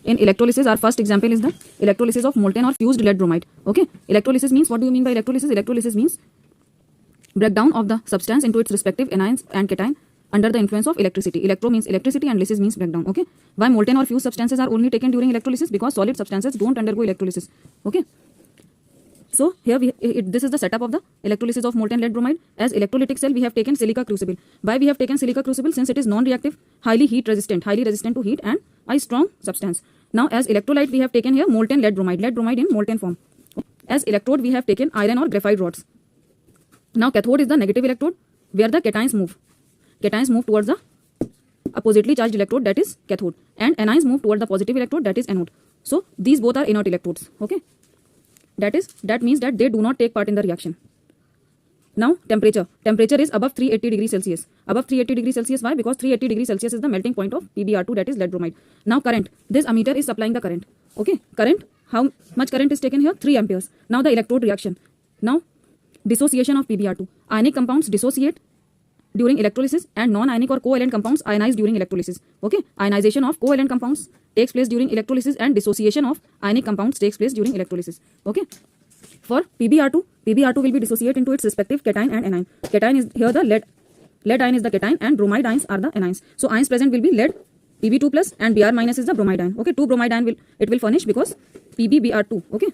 in electrolysis, our first example is the electrolysis of molten or fused lead bromide. Okay, electrolysis means, what do you mean by electrolysis? Electrolysis means breakdown of the substance into its respective anions and cation under the influence of electricity. Electro means electricity and lysis means breakdown. Okay, why molten or fused substances are only taken during electrolysis? Because solid substances don't undergo electrolysis. Okay, so here this is the setup of the electrolysis of molten lead bromide. As electrolytic cell, we have taken silica crucible. Why we have taken silica crucible? Since it is non-reactive, highly heat resistant to heat, and a strong substance. Now as electrolyte, we have taken here molten lead bromide in molten form. As electrode, we have taken iron or graphite rods. Now cathode is the negative electrode where the cations move. Cations move towards the oppositely charged electrode, that is cathode, and anions move towards the positive electrode, that is anode. So these both are inert electrodes. Okay, that means that they do not take part in the reaction. Now temperature is above 380 degrees Celsius. Above 380 degrees Celsius. Why? Because 380 degrees Celsius is the melting point of PbR2, that is lead bromide. Now current, this ammeter is supplying the current. Okay, current, how much current is taken here? 3 amperes. Now the electrode reaction. Now dissociation of PbR2. Ionic compounds dissociate during electrolysis and non-ionic or covalent compounds ionize during electrolysis. Okay, ionization of covalent compounds takes place during electrolysis and dissociation of ionic compounds takes place during electrolysis. Okay, for PbR2 will be dissociated into its respective cation and anion. Cation is here the lead ion is the cation and bromide ions are the anions. So ions present will be lead, Pb2 plus, and Br minus is the bromide ion. Okay, 2 bromide ion will furnish because PbBr2. Okay,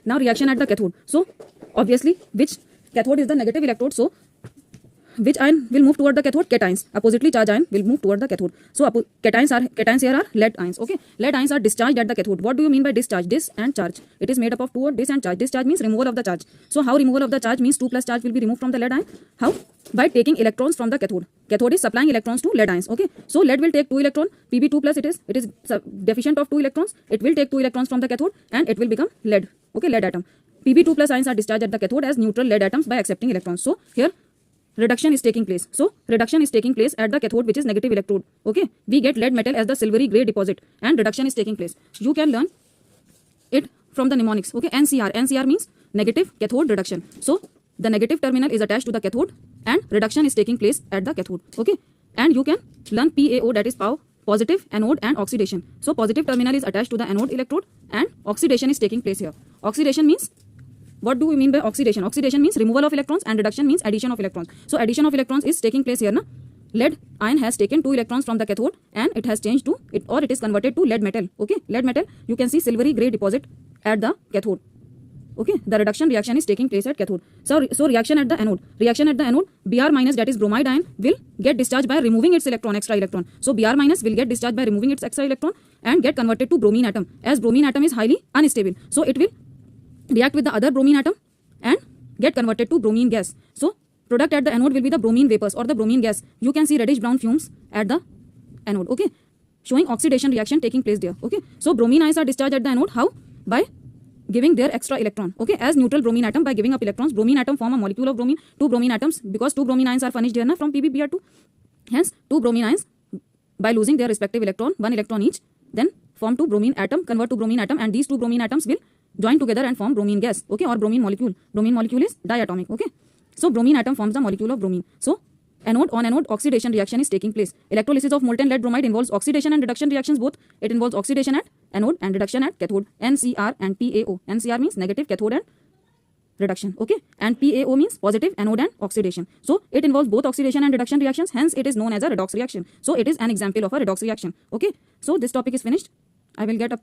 now reaction at the cathode. So obviously which cathode is the negative electrode, so which ion will move toward the cathode? Cations. Oppositely charged ion will move toward the cathode. So cations here are lead ions. Okay, lead ions are discharged at the cathode. What do you mean by discharge? Dis and charge. It is made up of two words, dis and charge. Discharge means removal of the charge. So how removal of the charge means 2 plus charge will be removed from the lead ion? How? By taking electrons from the cathode. Cathode is supplying electrons to lead ions. Okay, so lead will take 2 electrons. Pb2 plus it is deficient of 2 electrons. It will take 2 electrons from the cathode and it will become lead. Okay, lead atom. Pb2 plus ions are discharged at the cathode as neutral lead atoms by accepting electrons. So here reduction is taking place. So reduction is taking place at the cathode, which is negative electrode. Okay, we get lead metal as the silvery gray deposit and reduction is taking place. You can learn it from the mnemonics. Okay, NCR. NCR means negative cathode reduction. So the negative terminal is attached to the cathode and reduction is taking place at the cathode. Okay, and you can learn PAO, that is positive anode and oxidation. So positive terminal is attached to the anode electrode and oxidation is taking place here. Oxidation means, what do we mean by oxidation? Oxidation means removal of electrons and reduction means addition of electrons. So addition of electrons is taking place here. Na? Lead ion has taken 2 electrons from the cathode and it has changed to it, or it is converted to lead metal. Okay, lead metal, you can see silvery gray deposit at the cathode. Okay, the reduction reaction is taking place at cathode. So reaction at the anode. Reaction at the anode, Br minus, that is bromide ion, will get discharged by removing its extra electron. So Br minus will get discharged by removing its extra electron and get converted to bromine atom. As bromine atom is highly unstable, so it will react with the other bromine atom and get converted to bromine gas. So product at the anode will be the bromine vapors or the bromine gas. You can see reddish brown fumes at the anode. Okay, showing oxidation reaction taking place there. Okay, so bromine ions are discharged at the anode. How? By giving their extra electron. Okay, as neutral bromine atom, by giving up electrons, bromine atom form a molecule of bromine. 2 bromine atoms, because 2 bromine ions are furnished here na, from PbBr2. Hence 2 bromine ions, by losing their respective electron, 1 electron each, then form 2 bromine atom, convert to bromine atom, and these 2 bromine atoms will join together and form bromine gas. Okay, or bromine molecule. Bromine molecule is diatomic. Okay, so bromine atom forms the molecule of bromine. So anode on anode oxidation reaction is taking place. Electrolysis of molten lead bromide involves oxidation and reduction reactions both. It involves oxidation at anode and reduction at cathode. NCR and PAO. NCR means negative cathode and reduction. Okay, and PAO means positive anode and oxidation. So it involves both oxidation and reduction reactions. Hence it is known as a redox reaction. So it is an example of a redox reaction. Okay, so this topic is finished. I will get a